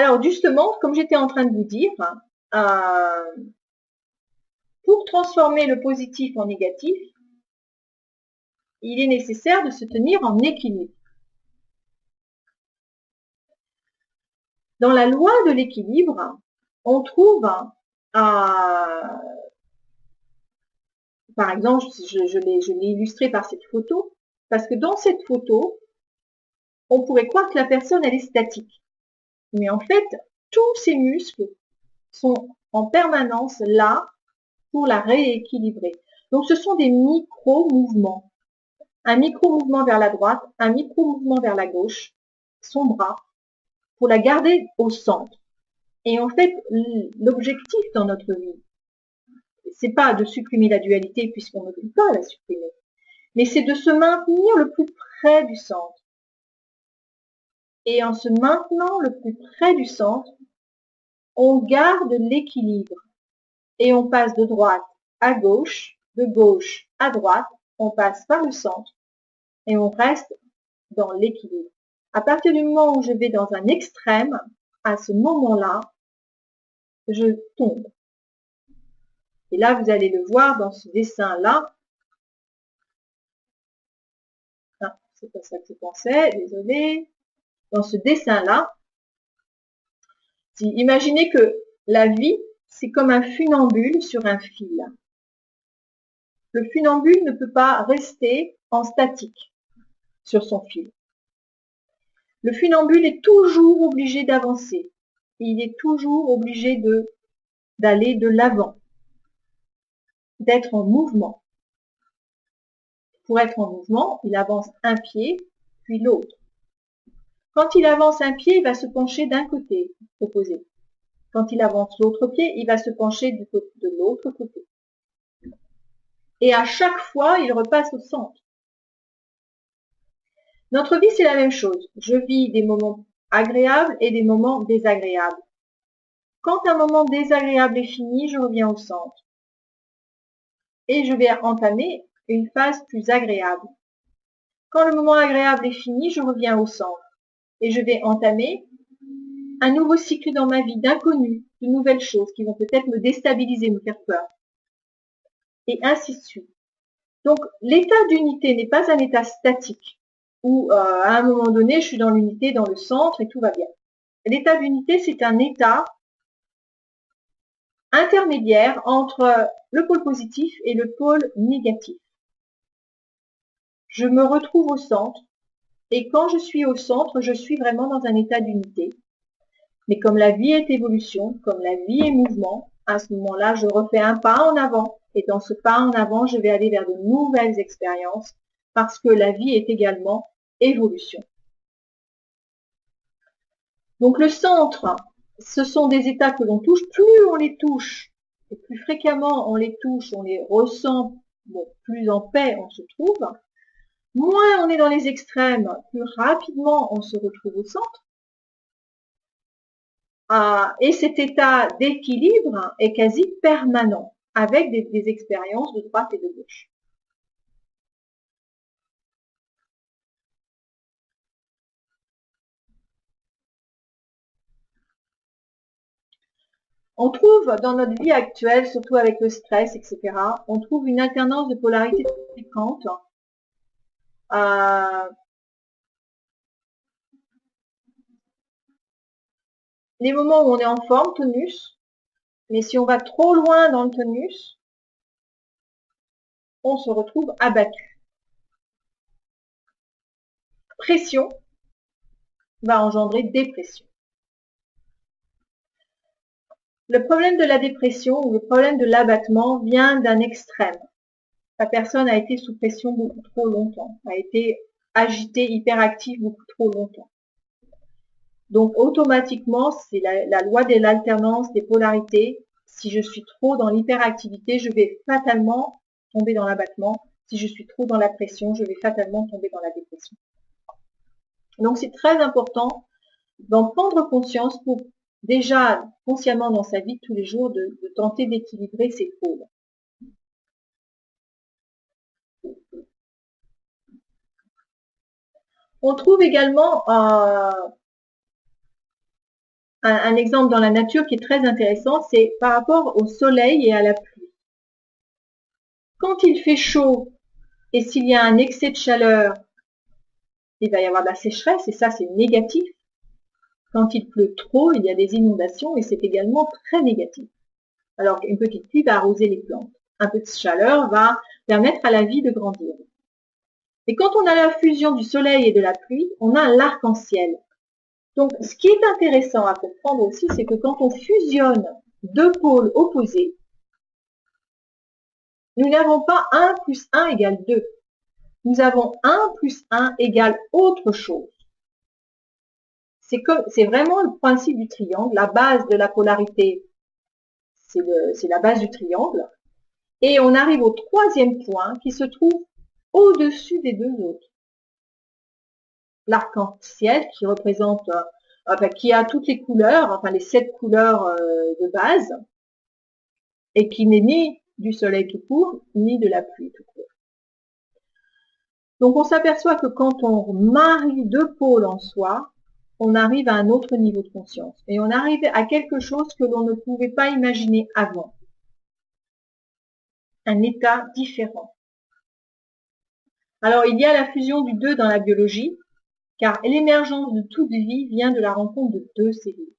Alors justement, comme j'étais en train de vous dire, pour transformer le positif en négatif, il est nécessaire de se tenir en équilibre. Dans la loi de l'équilibre, on trouve, par exemple, je l'ai illustré par cette photo, parce que dans cette photo, on pourrait croire que la personne, elle est statique. Mais en fait, tous ses muscles sont en permanence là pour la rééquilibrer. Donc, ce sont des micro-mouvements. Un micro-mouvement vers la droite, un micro-mouvement vers la gauche, son bras, pour la garder au centre. Et en fait, l'objectif dans notre vie, c'est pas de supprimer la dualité puisqu'on ne peut pas la supprimer, mais c'est de se maintenir le plus près du centre. Et en se maintenant le plus près du centre, on garde l'équilibre et on passe de droite à gauche, de gauche à droite, on passe par le centre et on reste dans l'équilibre. À partir du moment où je vais dans un extrême, à ce moment-là, je tombe. Et là, vous allez le voir dans ce dessin-là. Ah, c'est pas ça que je pensais, désolé. Dans ce dessin-là, imaginez que la vie, c'est comme un funambule sur un fil. Le funambule ne peut pas rester en statique sur son fil. Le funambule est toujours obligé d'avancer. Il est toujours obligé d'aller de l'avant, d'être en mouvement. Pour être en mouvement, il avance un pied, puis l'autre. Quand il avance un pied, il va se pencher d'un côté opposé. Quand il avance l'autre pied, il va se pencher de l'autre côté. Et à chaque fois, il repasse au centre. Notre vie, c'est la même chose. Je vis des moments agréables et des moments désagréables. Quand un moment désagréable est fini, je reviens au centre. Et je vais entamer une phase plus agréable. Quand le moment agréable est fini, je reviens au centre. Et je vais entamer un nouveau cycle dans ma vie d'inconnus, de nouvelles choses qui vont peut-être me déstabiliser, me faire peur. Et ainsi de suite. Donc, l'état d'unité n'est pas un état statique où, à un moment donné, je suis dans l'unité, dans le centre et tout va bien. L'état d'unité, c'est un état intermédiaire entre le pôle positif et le pôle négatif. Je me retrouve au centre et quand je suis au centre, je suis vraiment dans un état d'unité. Mais comme la vie est évolution, comme la vie est mouvement, à ce moment-là, je refais un pas en avant. Et dans ce pas en avant, je vais aller vers de nouvelles expériences parce que la vie est également évolution. Donc le centre, ce sont des états que l'on touche. Plus on les touche, et plus fréquemment on les touche, on les ressent, bon, plus en paix on se trouve. Moins on est dans les extrêmes, plus rapidement on se retrouve au centre. Et cet état d'équilibre est quasi permanent, avec des expériences de droite et de gauche. On trouve dans notre vie actuelle, surtout avec le stress, etc., on trouve une alternance de polarité fréquente. Les moments où on est en forme, tonus, mais si on va trop loin dans le tonus, on se retrouve abattu. Pression va engendrer dépression. Le problème de la dépression ou le problème de l'abattement vient d'un extrême. La personne a été sous pression beaucoup trop longtemps, a été agitée, hyperactive beaucoup trop longtemps. Donc automatiquement, c'est la loi de l'alternance des polarités. Si je suis trop dans l'hyperactivité, je vais fatalement tomber dans l'abattement. Si je suis trop dans la pression, je vais fatalement tomber dans la dépression. Donc c'est très important d'en prendre conscience pour déjà consciemment dans sa vie de tous les jours de tenter d'équilibrer ses pôles. On trouve également un exemple dans la nature qui est très intéressant, c'est par rapport au soleil et à la pluie. Quand il fait chaud et s'il y a un excès de chaleur, il va y avoir de la sécheresse et ça c'est négatif. Quand il pleut trop, il y a des inondations et c'est également très négatif. Alors qu'une petite pluie va arroser les plantes. Un peu de chaleur va permettre à la vie de grandir. Et quand on a la fusion du soleil et de la pluie, on a l'arc-en-ciel. Donc, ce qui est intéressant à comprendre aussi, c'est que quand on fusionne deux pôles opposés, nous n'avons pas 1 plus 1 égale 2. Nous avons 1 plus 1 égale autre chose. C'est vraiment le principe du triangle. La base de la polarité, c'est la base du triangle. Et on arrive au troisième point qui se trouve au-dessus des deux autres. L'arc-en-ciel qui représente, qui a toutes les couleurs, enfin les 7 couleurs de base, et qui n'est ni du soleil tout court, ni de la pluie tout court. Donc on s'aperçoit que quand on marie deux pôles en soi, on arrive à un autre niveau de conscience. Et on arrive à quelque chose que l'on ne pouvait pas imaginer avant. Un état différent. Alors il y a la fusion du 2 dans la biologie, car l'émergence de toute vie vient de la rencontre de deux cellules.